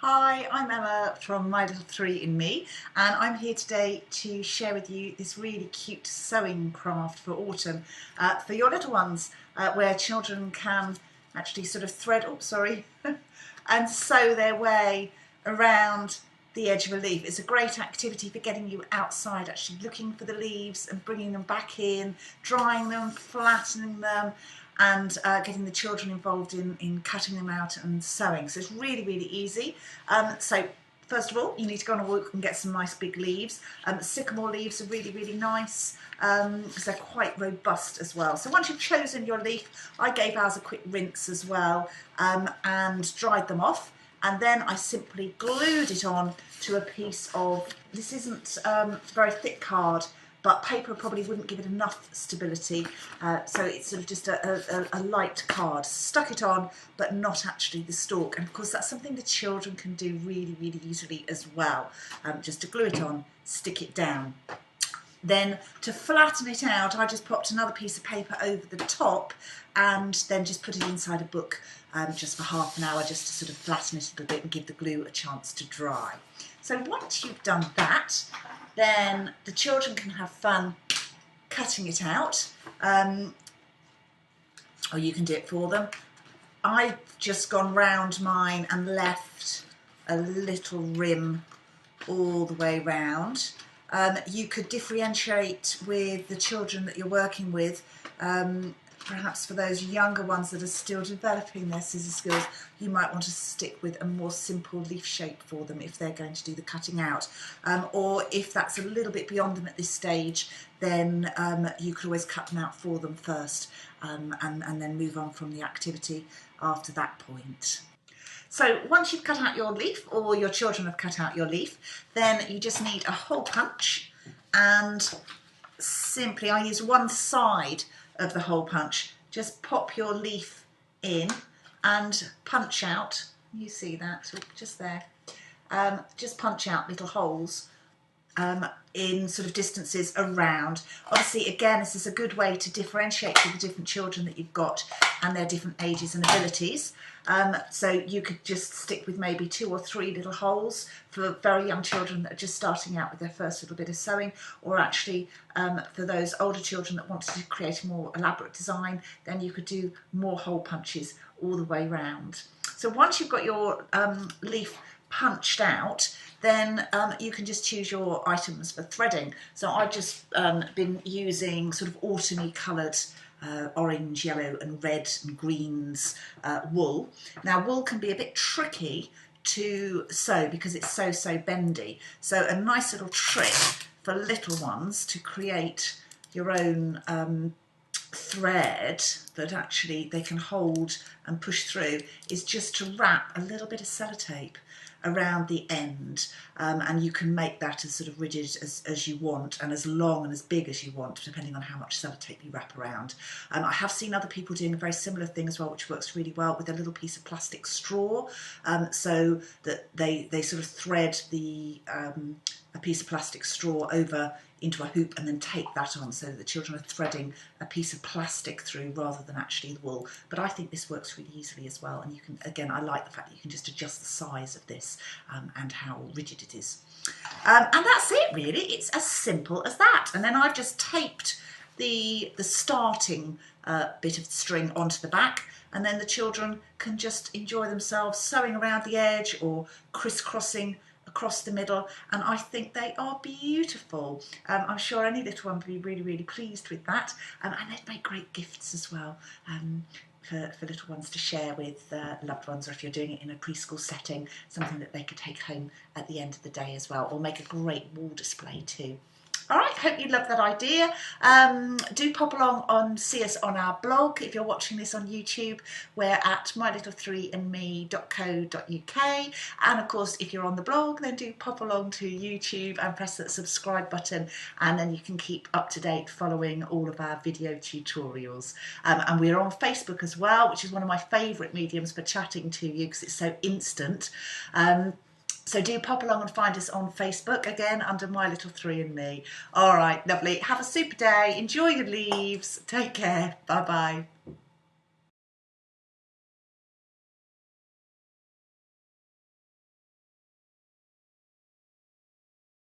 Hi, I'm Emma from My Little Three in Me, and I'm here today to share with you this really cute sewing craft for autumn for your little ones, where children can actually sort of thread, and sew their way around the edge of a leaf. It's a great activity for getting you outside, actually looking for the leaves and bringing them back in, drying them, flattening them, and getting the children involved in cutting them out and sewing. So it's really, really easy. So first of all, you need to go on a walk and get some nice big leaves. Sycamore leaves are really, really nice because they're quite robust as well. So once you've chosen your leaf, I gave ours a quick rinse as well and dried them off. And then I simply glued it on to a piece of, this isn't very thick card, but paper probably wouldn't give it enough stability, so it's sort of just a light card. Stuck it on, but not actually the stalk, and of course that's something the children can do really, really easily as well. Just to glue it on, stick it down. Then to flatten it out, I just popped another piece of paper over the top and then just put it inside a book just for half an hour, just to sort of flatten it a little bit and give the glue a chance to dry. So once you've done that, then the children can have fun cutting it out, or you can do it for them. I've just gone round mine and left a little rim all the way round. You could differentiate with the children that you're working with. Perhaps for those younger ones that are still developing their scissor skills, you might want to stick with a more simple leaf shape for them if they're going to do the cutting out. Or if that's a little bit beyond them at this stage, then you could always cut them out for them first and then move on from the activity after that point. So once you've cut out your leaf, or your children have cut out your leaf, then you just need a hole punch, and simply I use one side of the hole punch. Just pop your leaf in and punch out. You see that? Just there. Just punch out little holes in sort of distances around. Obviously, again, this is a good way to differentiate with the different children that you've got and their different ages and abilities. So you could just stick with maybe 2 or 3 little holes for very young children that are just starting out with their first little bit of sewing, or actually for those older children that want to create a more elaborate design, then you could do more hole punches all the way round. So once you've got your leaf punched out, then you can just choose your items for threading. So I've just been using sort of autumny coloured orange, yellow and red and greens wool. Now wool can be a bit tricky to sew because it's so bendy. So a nice little trick for little ones to create your own thread that actually they can hold and push through is just to wrap a little bit of sellotape around the end, and you can make that as sort of rigid as you want and as long and as big as you want, depending on how much sellotape you wrap around. I have seen other people doing a very similar thing as well, which works really well, with a little piece of plastic straw, so that they sort of thread the a piece of plastic straw over into a hoop and then take that on, so that the children are threading a piece of plastic through rather than actually the wool. But I think this works really easily as well, and you can, again, I like the fact that you can just adjust the size of this and how rigid it is. And that's it really, it's as simple as that. And then I've just taped the starting bit of string onto the back, and then the children can just enjoy themselves sewing around the edge or crisscrossing across the middle, and I think they are beautiful. I'm sure any little one would be really, really pleased with that, and they'd make great gifts as well for little ones to share with loved ones, or if you're doing it in a preschool setting, something that they could take home at the end of the day as well, or make a great wall display too. All right, hope you love that idea. Do pop along and see us on our blog. If you're watching this on YouTube, we're at mylittle3andme.co.uk. And of course, if you're on the blog, then do pop along to YouTube and press that subscribe button, and then you can keep up to date following all of our video tutorials. And we're on Facebook as well, which is one of my favourite mediums for chatting to you because it's so instant. So do pop along and find us on Facebook, again, under My Little Three and Me. All right, lovely. Have a super day. Enjoy your leaves. Take care. Bye-bye.